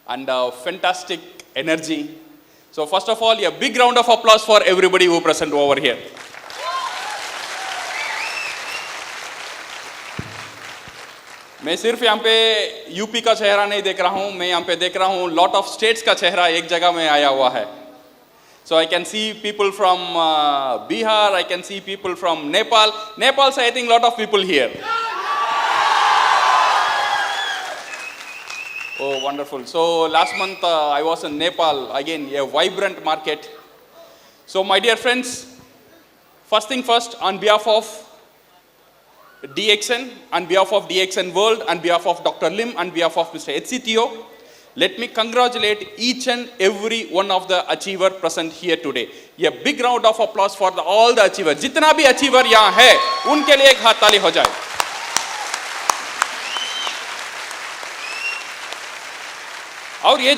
and fantastic energy. So first of all, a big round of applause for everybody who present over here. मैं सिर्फ यहाँ पे UP का चेहरा नहीं देख रहा हूँ, मैं यहाँ पे देख रहा हूँ लॉट ऑफ स्टेट्स का चेहरा एक जगह में आया हुआ है. So I can see people from Bihar, I can see people from Nepal. Nepal, so I think lot of people here. Oh, wonderful. So last month I was in Nepal, again a vibrant market. So my dear friends, first thing first, on behalf of DXN, on behalf of DXN World, on behalf of Dr. Lim, on behalf of Mr. H.C. Theo, let me congratulate each and every one of the achiever present here today. A big round of applause for all the achievers. जितना भी achiever यहाँ है, उनके लिए एक हाथ ताली हो जाए. और ये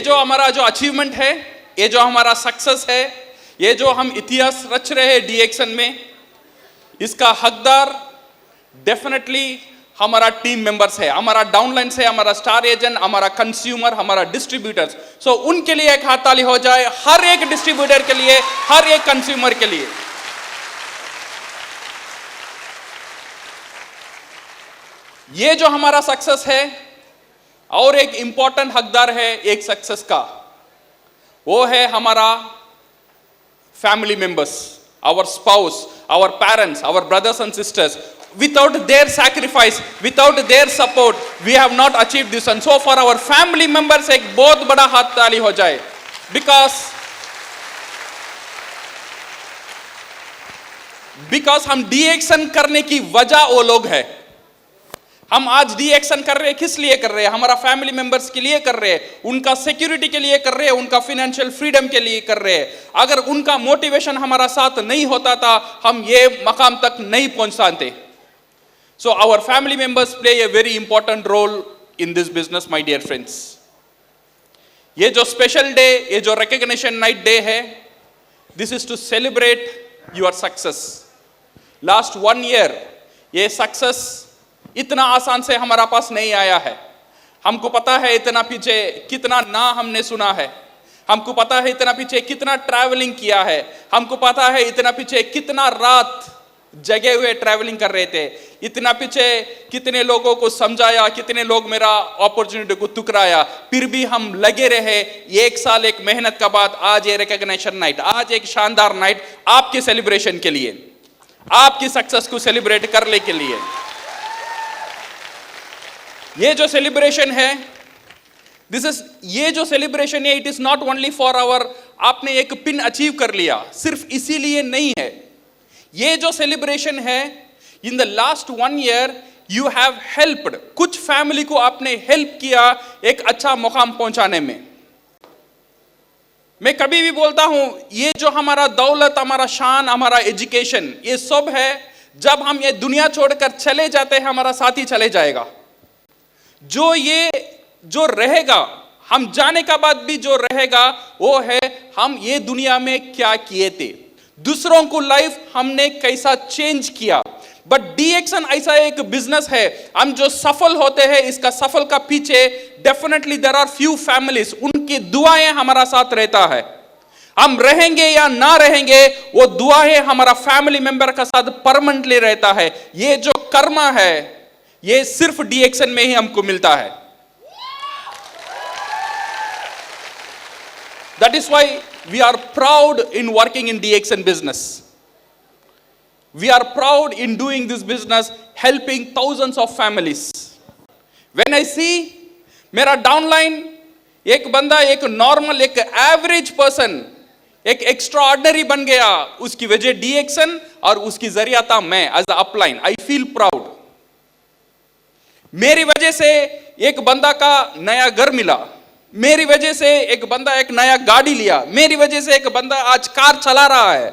जो हमारा जो अचीवमेंट है, ये जो हमारा सक्सेस है, ये जो हम इतिहास रच रहे हैं DXN में, इसका हकदार डेफिनेटली हमारा टीम मेंबर्स है, हमारा डाउनलाइंस है, हमारा स्टार एजेंट, हमारा कंज्यूमर, हमारा डिस्ट्रीब्यूटर्स. सो उनके लिए एक हाथ ताली हो जाए, हर एक डिस्ट्रीब्यूटर के लिए, हर एक कंज्यूमर के लिए. ये जो हमारा सक्सेस है, और एक इंपॉर्टेंट हकदार है एक सक्सेस का, वो है हमारा family members, our spouse, our parents, our brothers and sisters. Without their sacrifice, without their support, we have not achieved this. And so for our family members, एक बहुत बड़ा हाथ ताली हो जाए. Because हम DXN करने की वजह वो लोग है. हम आज DXN कर रहे हैं, किस लिए कर रहे हैं? हमारा फैमिली मेंबर्स के लिए कर रहे हैं, उनका सिक्योरिटी के लिए कर रहे हैं, उनका फाइनेंशियल फ्रीडम के लिए कर रहे हैं. अगर उनका मोटिवेशन हमारा साथ नहीं होता था, हम ये मकाम तक नहीं पहुंच सकते. So our family members play a very important role in this business, my dear friends. ये जो स्पेशल डे, ये जो रिकॉग्निशन नाइट डे है, this is to celebrate your success. Last 1 year, ये सक्सेस इतना आसान से हमारा पास नहीं आया है. हमको पता है इतना पीछे कितना ना हमने सुना है, हमको पता है इतना पीछे कितना ट्रैवलिंग किया है, हमको पता है इतना पीछे कितना रात जगे हुए ट्रैवलिंग कर रहे थे, इतना पीछे कितने लोगों को समझाया, कितने लोग मेरा अपॉर्चुनिटी को ठुकराया, फिर भी हम लगे रहे. 1 साल एक मेहनत का बाद आज ये रिकॉग्निशन नाइट, आज एक शानदार नाइट आपके सेलिब्रेशन के लिए, आपकी सक्सेस को सेलिब्रेट करने के लिए. ये जो सेलिब्रेशन है, ये जो सेलिब्रेशन है, it is not only for our, आपने एक पिन अचीव कर लिया, सिर्फ इसीलिए नहीं है. ये जो सेलिब्रेशन है, in the last 1 year you have helped, कुछ फैमिली को आपने हेल्प किया एक अच्छा मुकाम पहुंचाने में. मैं कभी भी बोलता हूं, ये जो हमारा दौलत, हमारा शान, हमारा एजुकेशन, ये सब है, जब हम ये दुनिया छोड़कर चले जाते हैं, हमारा साथी चले जाएगा. जो रहेगा, हम जाने का बाद भी जो रहेगा, वो है हम ये दुनिया में क्या किए थे, दूसरों को लाइफ हमने कैसा चेंज किया. बट DXN ऐसा एक बिजनेस है, हम जो सफल होते हैं, इसका सफल का पीछे definitely there are few families, उनकी दुआएं हमारा साथ रहता है. हम रहेंगे या ना रहेंगे, वो दुआएं हमारा फैमिली मेंबर का साथ परमानेंटली रहता है. ये जो कर्मा है, ये सिर्फ DXN में ही हमको मिलता है. That is why we are proud in working in DXN business. We are proud in doing this business, helping thousands of families. When I see मेरा डाउनलाइन, एक बंदा, एक नॉर्मल, एक एवरेज पर्सन, एक एक्स्ट्राऑर्डिनरी बन गया, उसकी वजह DXN और उसकी जरिया था मैं as a upline. I feel proud. मेरी वजह से एक बंदा का नया घर मिला, मेरी वजह से एक बंदा एक नया गाड़ी लिया, मेरी वजह से एक बंदा आज कार चला रहा है.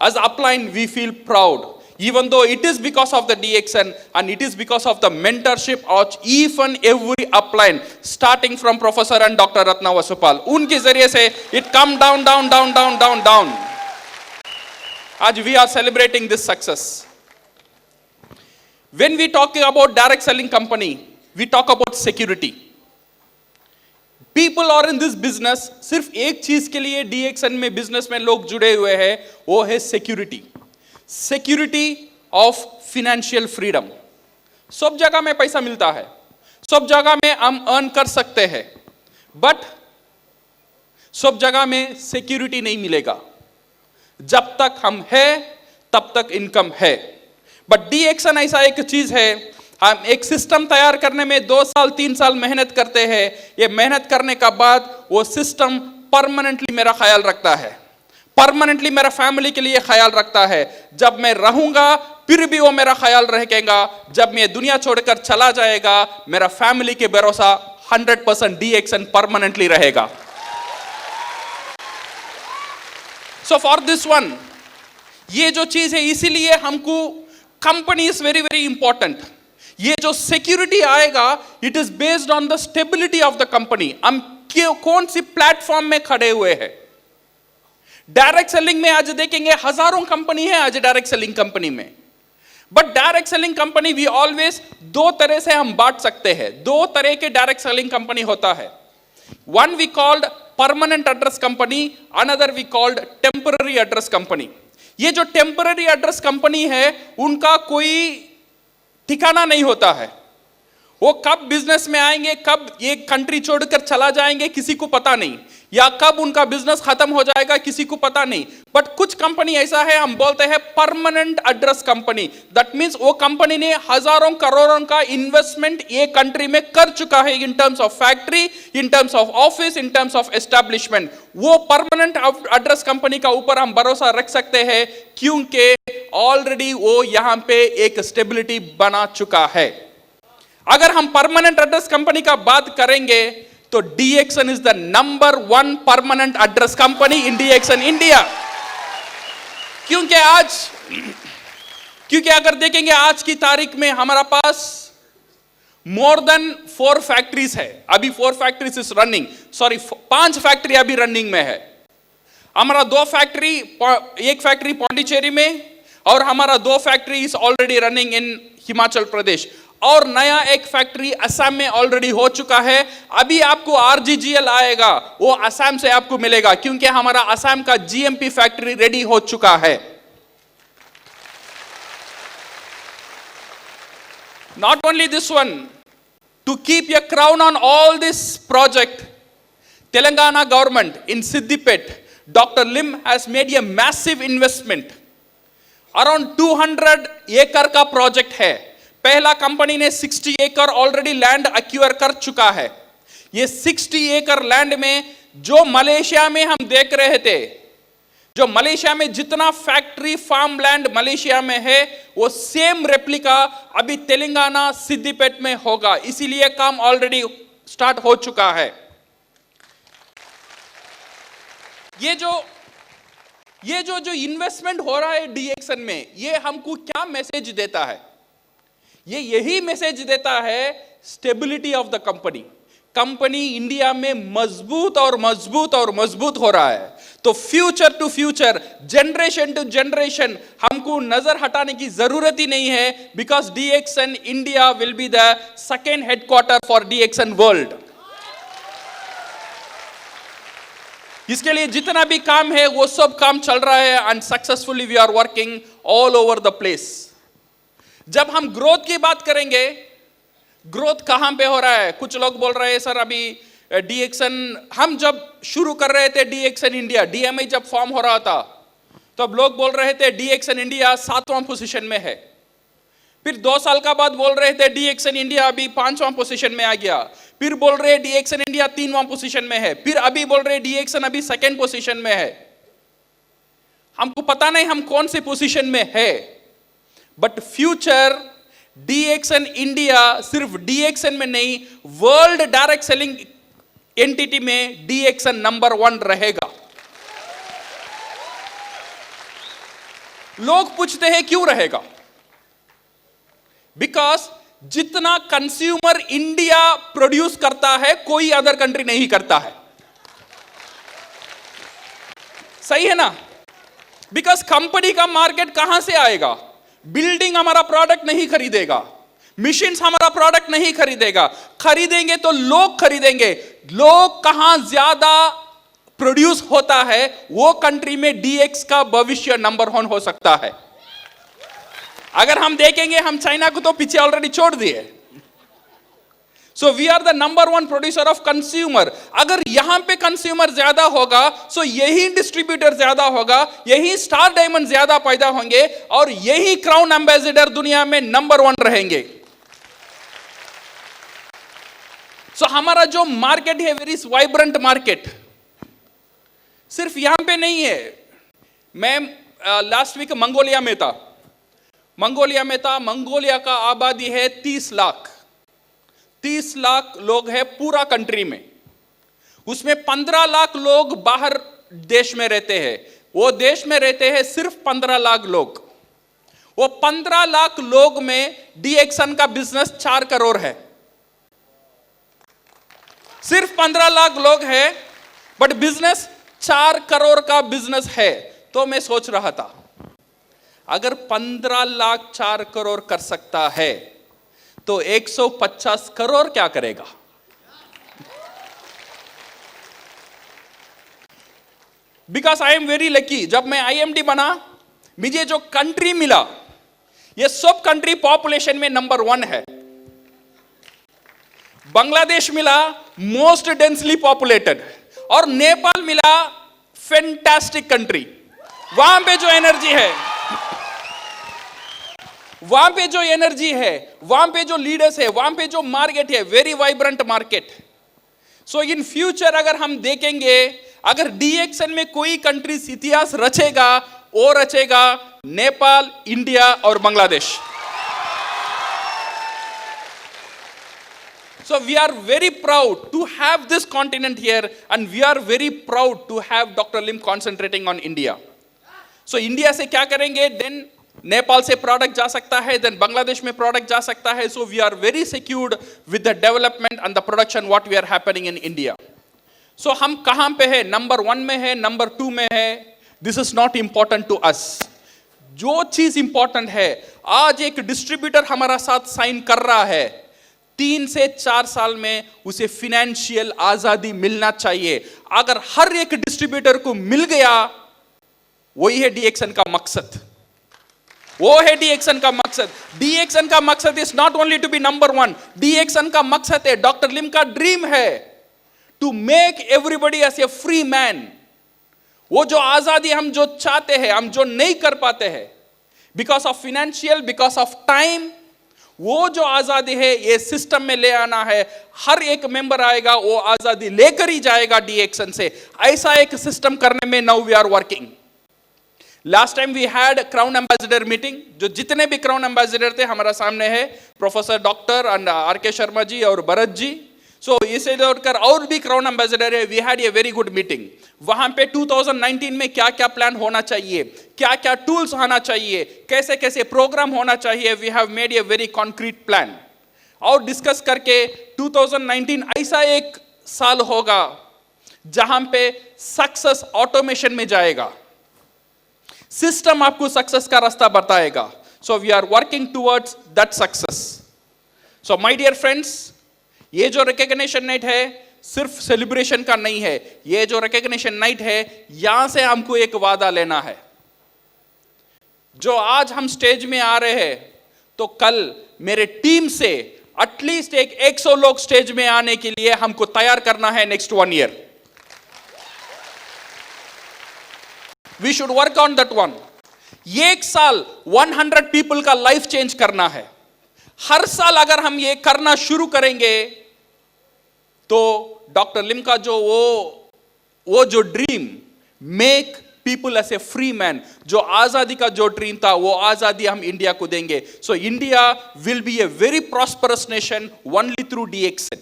As upline, we feel proud, even though it is because of the DXN and it is because of the mentorship of each and every upline, starting from Professor and Dr. Ratna Vasupal. उनके जरिए से it come down. आज we are celebrating this success. When we talk about direct selling company, we talk about security. People और in this business, सिर्फ एक चीज के लिए डीएक्सन में बिजनेस में लोग जुड़े हुए हैं, वो है security, security of financial freedom. सब जगह में पैसा मिलता है, सब जगह में हम अर्न कर सकते हैं, बट सब जगह में सिक्योरिटी नहीं मिलेगा। जब तक हम है तब तक इनकम है। बट डीएक्सन ऐसा एक चीज है, हम एक सिस्टम तैयार करने में 2 साल 3 साल मेहनत करते हैं। ये मेहनत करने का बाद वो सिस्टम परमानेंटली मेरा ख्याल रखता है, परमानेंटली मेरा फैमिली के लिए ख्याल रखता है। जब मैं रहूंगा फिर भी वो मेरा ख्याल रखेगा, जब मैं दुनिया छोड़कर चला जाएगा मेरा फैमिली के भरोसा 100% डीएक्सन परमानेंटली रहेगा। सो फॉर दिस वन, ये जो चीज है इसीलिए हमको company is very very important. ये जो सिक्योरिटी आएगा it is based on the stability of the company. हम कौन सी प्लेटफॉर्म में खड़े हुए हैं। डायरेक्ट सेलिंग में आज देखेंगे हजारों कंपनी है आज डायरेक्ट सेलिंग कंपनी में, but direct selling company we always 2 तरह से हम बांट सकते हैं। 2 तरह के डायरेक्ट सेलिंग कंपनी होता है। One we called permanent address company, another we called temporary address company. ये जो टेम्पररी एड्रेस कंपनी है उनका कोई ठिकाना नहीं होता है, वो कब बिजनेस में आएंगे, कब एक कंट्री छोड़कर चला जाएंगे किसी को पता नहीं, या कब उनका बिजनेस खत्म हो जाएगा किसी को पता नहीं। बट कुछ कंपनी ऐसा है हम बोलते हैं permanent address company. That means वो कंपनी ने हजारों करोड़ों का इन्वेस्टमेंट ये कंट्री में कर चुका है, in terms of factory, in terms of office, in terms of establishment. वो परमानेंट एड्रेस कंपनी का ऊपर हम भरोसा रख सकते हैं क्योंकि ऑलरेडी वो यहां पे एक स्टेबिलिटी बना चुका है। अगर हम परमानेंट एड्रेस कंपनी का बात करेंगे तो DXN is the number 1 permanent address company in DXN India. क्योंकि अगर देखेंगे आज की तारीख में हमारा पास मोर देन 4 फैक्ट्रीज है। अभी 4 factories is running, sorry 5 factory अभी रनिंग में है। हमारा 2 फैक्ट्री, एक फैक्ट्री पौंडीचेरी में और हमारा 2 factory is already running in Himachal Pradesh, और नया एक फैक्ट्री असम में ऑलरेडी हो चुका है। अभी आपको आरजीजीएल आएगा, वो असम से आपको मिलेगा क्योंकि हमारा असम का जीएमपी फैक्ट्री रेडी हो चुका है। Not only this one, to keep your crown on all this project, Telangana government in Siddipet, doctor Lim has made a massive investment. Around 200 एकड़ का प्रोजेक्ट है। पहला कंपनी ने 60 एकड़ ऑलरेडी लैंड एक्वायर कर चुका है। ये 60 एकड़ लैंड में जो मलेशिया में हम देख रहे थे, जो मलेशिया में जितना फैक्ट्री फार्म लैंड मलेशिया में है वो सेम रेप्लिका अभी तेलंगाना सिद्दीपेट में होगा। इसीलिए काम ऑलरेडी स्टार्ट हो चुका है। ये जो इन्वेस्टमेंट हो रहा है डीएक्सन में, ये हमको क्या मैसेज देता है? ये यही मैसेज देता है stability of the company. Company India में मजबूत और मजबूत और मजबूत हो रहा है। तो future to future, generation to generation हमको नजर हटाने की जरूरत ही नहीं है, because DXN India will be the second headquarter for DXN world. इसके लिए जितना भी काम है वो सब काम चल रहा है and successfully we are working all over the place. जब हम ग्रोथ की बात करेंगे, ग्रोथ कहां पे हो रहा है? कुछ लोग बोल रहे हैं सर अभी डीएक्सन, हम जब शुरू कर रहे थे डीएक्सन इंडिया, डीएमआई जब फॉर्म हो रहा था तो अब लोग बोल रहे थे डीएक्सन इंडिया 7वां पोजीशन में है। फिर 2 साल का बाद बोल रहे थे डीएक्सन इंडिया अभी 5वां पोजीशन में आ गया। फिर बोल रहे डीएक्सन इंडिया 3वां पोजीशन में है। फिर अभी बोल रहे डीएक्सन अभी 2nd पोजीशन में है। हमको पता नहीं हम कौन से पोजीशन में है, बट फ्यूचर डीएक्सन इंडिया सिर्फ डीएक्सन में नहीं, वर्ल्ड डायरेक्ट सेलिंग एंटिटी में डीएक्सन नंबर 1 रहेगा। लोग पूछते हैं क्यों रहेगा? बिकॉज जितना कंज्यूमर इंडिया प्रोड्यूस करता है कोई अदर कंट्री नहीं करता है। सही है ना? बिकॉज कंपनी का मार्केट कहां से आएगा? बिल्डिंग हमारा प्रोडक्ट नहीं खरीदेगा, मशीन्स हमारा प्रोडक्ट नहीं खरीदेगा, खरीदेंगे तो लोग खरीदेंगे। लोग कहां ज्यादा प्रोड्यूस होता है वो कंट्री में डीएक्स का भविष्य नंबर 1 हो सकता है। अगर हम देखेंगे, हम चाइना को तो पीछे ऑलरेडी छोड़ दिए। So we are the number 1 producer of consumer. अगर यहां पे कंज्यूमर ज्यादा होगा, सो यही डिस्ट्रीब्यूटर ज्यादा होगा, यही स्टार डायमंड ज्यादा पैदा होंगे और यही क्राउन एम्बेसडर दुनिया में नंबर 1 रहेंगे। सो हमारा जो मार्केट है, वेरी वाइब्रेंट मार्केट, सिर्फ यहां पे नहीं है। मैं लास्ट वीक मंगोलिया में था। मंगोलिया का आबादी है 30 लाख। 30 लाख लोग हैं पूरा कंट्री में। उसमें 15 लाख लोग बाहर देश में रहते हैं। वो देश में रहते हैं सिर्फ 15 लाख लोग। वो 15 लाख लोग में डीएक्सन का बिजनेस 4 करोड़ है। सिर्फ 15 लाख लोग हैं, बट बिजनेस 4 करोड़ का बिजनेस है। तो मैं सोच रहा था, अगर 15 लाख 4 करोड़ कर सकता है तो 150 करोड़ क्या करेगा? Because I am very lucky. जब मैं आईएमडी बना, मुझे जो कंट्री मिला, ये सब कंट्री पॉपुलेशन में नंबर 1 है। बांग्लादेश मिला मोस्ट डेंसली पॉपुलेटेड, और नेपाल मिला फैंटास्टिक कंट्री। वहां पे जो एनर्जी है, वहां पे जो एनर्जी है, वहां पे जो लीडर्स है, वहां पे जो मार्केट है, very vibrant market. So in future अगर हम देखेंगे, अगर डीएक्सन में कोई कंट्रीज इतिहास रचेगा, वो रचेगा नेपाल, इंडिया और Bangladesh. So we are very proud to have this continent here, and we are very proud to have Dr. Lim concentrating on India. So India से क्या करेंगे? Then नेपाल से प्रोडक्ट जा सकता है, then बांग्लादेश में प्रोडक्ट जा सकता है. So we are very secured with the development and the production what we are happening in India. So हम कहाँ पे है? नंबर 1 में है, नंबर 2 में है. This is not important to us. जो चीज इंपॉर्टेंट है, आज एक डिस्ट्रीब्यूटर हमारा साथ साइन कर रहा है, 3 से 4 साल में उसे फिनेंशियल आजादी मिलना चाहिए. अगर हर एक डिस्ट्रीब्यूटर को मिल गया, वही है डीएक्सन का मकसद. वो है डीएक्सन का मकसद. डीएक्सन का मकसद is not only to be number 1. DXN का मकसद है, डॉक्टर लिम का ड्रीम है to make everybody as a free man. वो जो आजादी हम जो चाहते हैं, हम जो नहीं कर पाते हैं because of financial, because of time, वो जो आजादी है ये सिस्टम में ले आना है. हर एक मेंबर आएगा, वो आजादी लेकर ही जाएगा डीएक्सन से. ऐसा एक सिस्टम करने में now we are working. Last time we had crown ambassador meeting. जो जितने भी क्राउन एम्बेसडर थे हमारा सामने है, professor doctor and R K. Sharma ji और भरत जी. सो इसे जोड़कर और भी क्राउन एम्बेसडर है. We had a very good meeting. वहां पे 2019 में क्या क्या प्लान होना चाहिए, क्या क्या टूल्स होना चाहिए, कैसे कैसे प्रोग्राम होना चाहिए, we have made a very concrete plan. और डिस्कस करके 2019 ऐसा एक साल होगा जहां पे सक्सेस ऑटोमेशन में जाएगा. सिस्टम आपको सक्सेस का रास्ता बताएगा. So we are working towards that success. So my dear friends, ये जो रिकॉग्निशन नाइट है सिर्फ सेलिब्रेशन का नहीं है. ये जो रिकॉग्निशन नाइट है, यहां से हमको एक वादा लेना है. जो आज हम स्टेज में आ रहे हैं, तो कल मेरे टीम से एटलीस्ट एक 100 लोग स्टेज में आने के लिए हमको तैयार करना है next 1 year. We should work on that one. एक साल 100 पीपल का लाइफ चेंज करना है. हर साल अगर हम ये करना शुरू करेंगे, तो डॉक्टर लिम का जो वो जो dream, make people as a free man, जो आजादी का जो ड्रीम था, वो आजादी हम इंडिया को देंगे. So India will be a very prosperous nation only through DXN.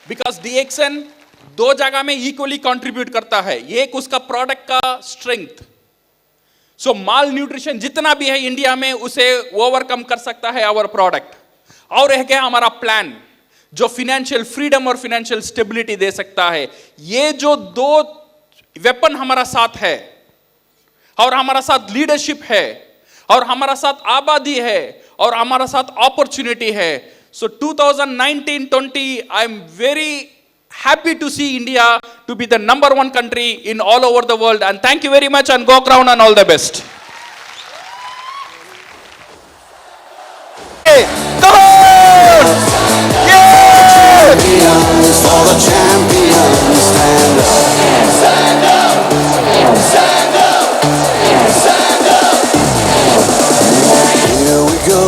Because DXN 2 जगह में इक्वली कंट्रीब्यूट करता है. एक उसका प्रोडक्ट का स्ट्रेंथ. सो माल न्यूट्रिशन जितना भी है इंडिया में, उसे ओवरकम कर सकता है आवर प्रोडक्ट. और है क्या हमारा प्लान, जो फिनेंशियल फ्रीडम और फिनेंशियल स्टेबिलिटी दे सकता है. ये जो 2 वेपन हमारा साथ है, और हमारा साथ लीडरशिप है, और हमारा साथ आबादी है, और हमारा साथ अपॉर्चुनिटी है. So 2019-20, I'm very happy to see India to be the #1 country in all over the world. And thank you very much, and go Crown, and all the best. Come on! Yeah! For the champions, stand up. Stand up. Stand up. Stand up. Here we go.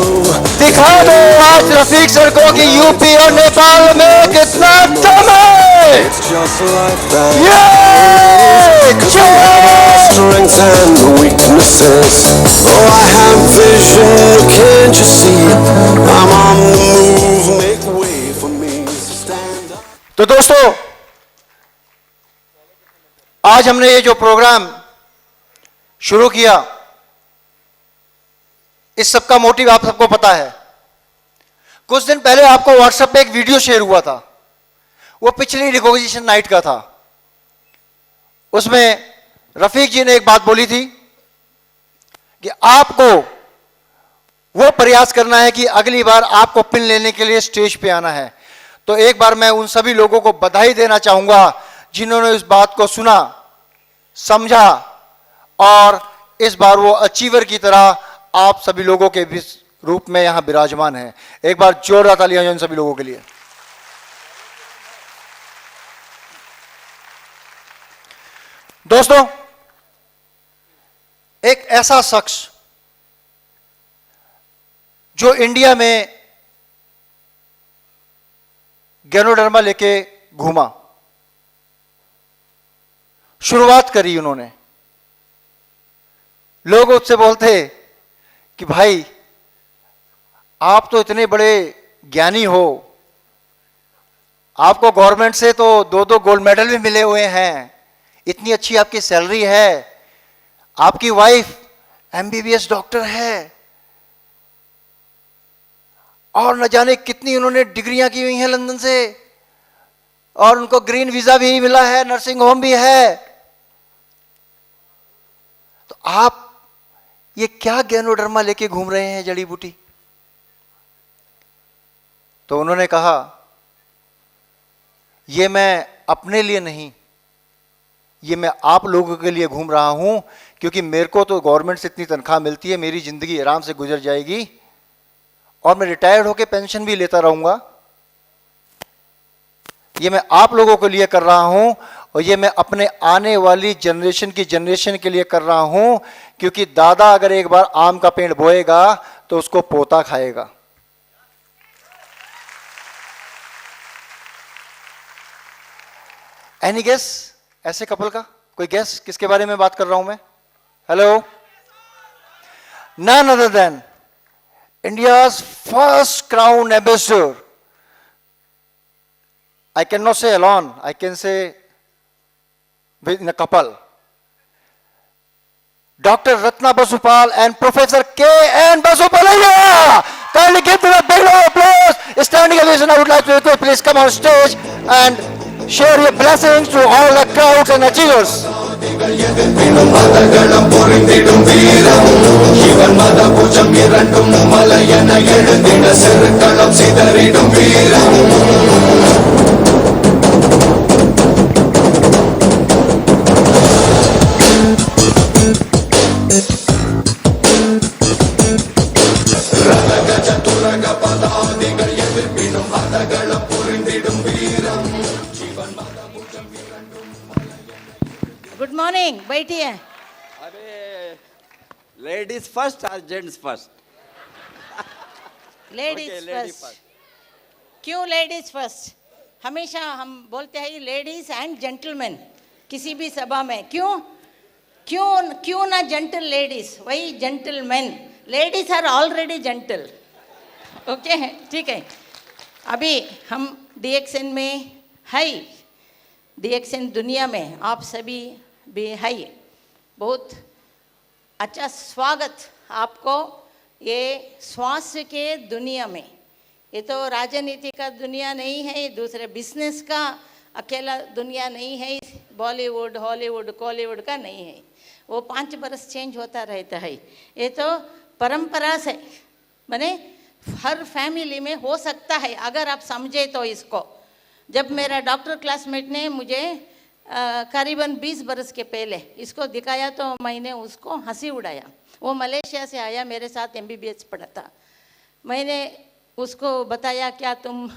दिखा दो आज Rafiq sir को कि UP और नेपाल में कितना दम है. It's just like that. Yeah! Cause we have our strengths and weaknesses. Oh, I have vision, can't you see? I'm on the move, make way for me. Stand up. तो दोस्तों, आज हमने ये जो प्रोग्राम शुरू किया, इस सब का मोटिव आप सबको पता है. कुछ दिन पहले आपको व्हाट्सएप पे एक वीडियो शेयर हुआ था. वो पिछली रिकॉग्निशन नाइट का था. उसमें रफीक जी ने एक बात बोली थी कि आपको वो प्रयास करना है कि अगली बार आपको पिन लेने के लिए स्टेज पे आना है. तो एक बार मैं उन सभी लोगों को बधाई देना चाहूंगा जिन्होंने इस बात को सुना, समझा और इस बार वो अचीवर की तरह आप सभी लोगों के रूप में यहां विराजमान है. एक बार जोरदार तालियां इन सभी लोगों के लिए. दोस्तों, एक ऐसा शख्स जो इंडिया में गैनोडर्मा लेके घूमा, शुरुआत करी उन्होंने. लोग उससे बोलते कि भाई आप तो इतने बड़े ज्ञानी हो, आपको गवर्नमेंट से तो 2-2 गोल्ड मेडल भी मिले हुए हैं, इतनी अच्छी आपकी सैलरी है, आपकी वाइफ एमबीबीएस डॉक्टर है और न जाने कितनी उन्होंने डिग्रियां की हुई हैं लंदन से, और उनको ग्रीन वीजा भी मिला है, नर्सिंग होम भी है. तो आप ये क्या गैनोडर्मा लेके घूम रहे हैं, जड़ी बूटी? तो उन्होंने कहा ये मैं अपने लिए नहीं, ये मैं आप लोगों के लिए घूम रहा हूं, क्योंकि मेरे को तो गवर्नमेंट से इतनी तनख्वाह मिलती है, मेरी जिंदगी आराम से गुजर जाएगी और मैं रिटायर्ड होकर पेंशन भी लेता रहूंगा. ये मैं आप लोगों के लिए कर रहा हूं और ये मैं अपने आने वाली जनरेशन के लिए कर रहा हूं, क्योंकि दादा अगर एक बार आम का पेड़ बोएगा तो उसको पोता खाएगा. एनी गेस ऐसे कपल का? कोई गेस किसके बारे में बात कर रहा हूं मैं? Hello, none other than India's first crown ambassador. I cannot say alone, I can say in a couple. Dr. Ratna Basupal and Professor K.N. Basupalaya. Kindly give them a big round of applause. Standing ovation, I would like to request, please come on stage and share your blessings to all the crowds and achievers. Good morning. बैठिए. अरे ladies first और gents first? Ladies first. क्यों ladies first? हमेशा हम बोलते हैं ladies and gentleman किसी भी सभा में. क्यों क्यों क्यों ना जेंटल लेडीज, वही gentleman. Ladies are already gentle. Okay, ठीक है. अभी हम डीएक्सएन में है, डीएक्सएन दुनिया में आप सभी भी है. बहुत अच्छा स्वागत आपको ये स्वास्थ्य के दुनिया में. ये तो राजनीति का दुनिया नहीं है, दूसरे बिजनेस का अकेला दुनिया नहीं है, बॉलीवुड हॉलीवुड कॉलीवुड का नहीं है. वो 5 बरस चेंज होता रहता है. ये तो परंपरा से मैंने हर फैमिली में हो सकता है अगर आप समझे तो इसको। जब मेरा डॉक्टर क्लासमेट ने मुझे करीबन 20 बरस के पहले इसको दिखाया तो मैंने उसको हंसी उड़ाया। वो मलेशिया से आया, मेरे साथ MBBS पढ़ा था। मैंने उसको बताया क्या तुम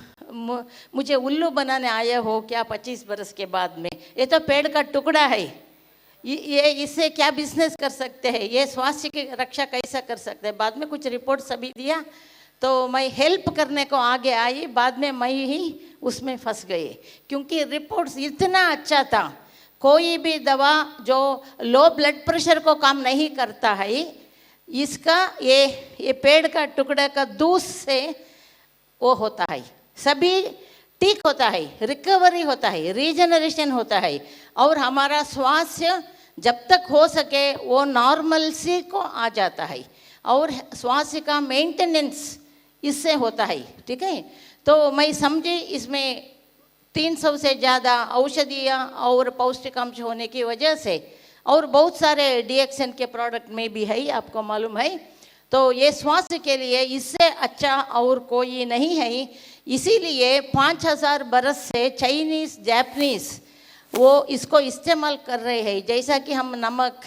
मुझे उल्लू बनाने आए हो क्या 25 बरस के बाद में? ये तो पेड़ का टुकड़ा है, ये इससे क्या बिजनेस कर सकते हैं, ये स्वास्थ्य की रक्षा कैसा कर सकते हैं। बाद में कुछ रिपोर्ट सभी दिया तो मैं हेल्प करने को आगे आई, बाद में मैं ही उसमें फंस गई क्योंकि रिपोर्ट्स इतना अच्छा था। कोई भी दवा जो लो ब्लड प्रेशर को काम नहीं करता है, इसका ये पेड़ का टुकड़ा का दूध से वो होता है, सभी ठीक होता है, रिकवरी होता है, रीजनरेशन होता है और हमारा स्वास्थ्य जब तक हो सके वो नॉर्मलसी को आ जाता है और स्वास्थ्य का मेंटेनेंस इससे होता है। ठीक है, तो मैं समझी इसमें 300 से ज़्यादा औषधियाँ और पौष्टिकांश होने की वजह से और बहुत सारे DXN के प्रोडक्ट में भी है, आपको मालूम है। तो ये स्वास्थ्य के लिए इससे अच्छा और कोई नहीं है। इसीलिए 5000 बरस से चाइनीज़, जापानीज़ वो इसको इस्तेमाल कर रहे हैं। जैसा कि हम नमक,